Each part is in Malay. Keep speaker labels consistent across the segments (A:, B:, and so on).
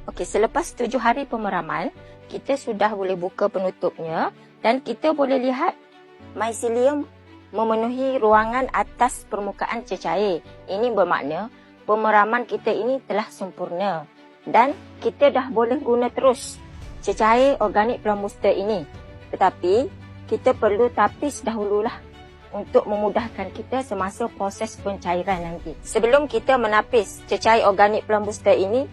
A: Okey, selepas 7 hari pemeraman, kita sudah boleh buka penutupnya dan kita boleh lihat mycelium memenuhi ruangan atas permukaan cecair. Ini bermakna pemeraman kita ini telah sempurna dan kita dah boleh guna terus cecair organik Plum Booster ini. Tetapi kita perlu tapis dahululah untuk memudahkan kita semasa proses pencairan nanti. Sebelum kita menapis cecair organik Plum Booster ini,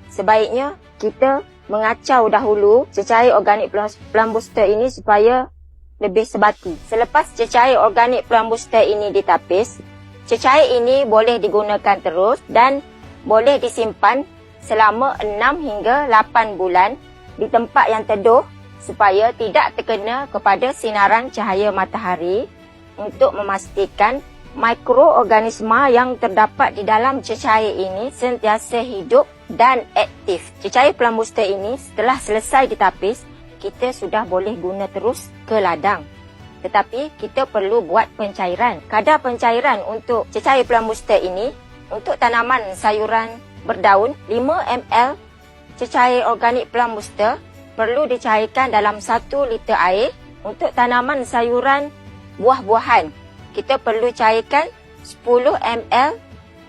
A: sebaiknya kita mengacau dahulu cecair organik Plum Booster ini supaya lebih sebati. Selepas cecair organik Plum Booster ini ditapis, cecair ini boleh digunakan terus dan boleh disimpan selama 6 hingga 8 bulan di tempat yang teduh supaya tidak terkena kepada sinaran cahaya matahari untuk memastikan mikroorganisma yang terdapat di dalam cecair ini sentiasa hidup dan aktif. Cecair Plum Booster ini setelah selesai ditapis, kita sudah boleh guna terus ke ladang. Tetapi kita perlu buat pencairan. Kadar pencairan untuk cecair Plum Booster ini untuk tanaman sayuran berdaun 5 ml cecair organik Plum Booster perlu dicairkan dalam 1 liter air. Untuk tanaman sayuran buah-buahan, kita perlu cairkan 10 ml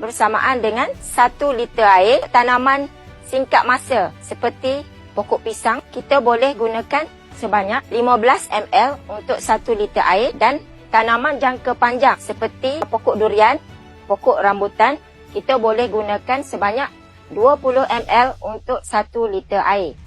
A: bersamaan dengan 1 liter air. Tanaman singkat masa seperti pokok pisang, kita boleh gunakan sebanyak 15 ml untuk 1 liter air, dan tanaman jangka panjang seperti pokok durian, pokok rambutan, kita boleh gunakan sebanyak 20 ml untuk 1 liter air.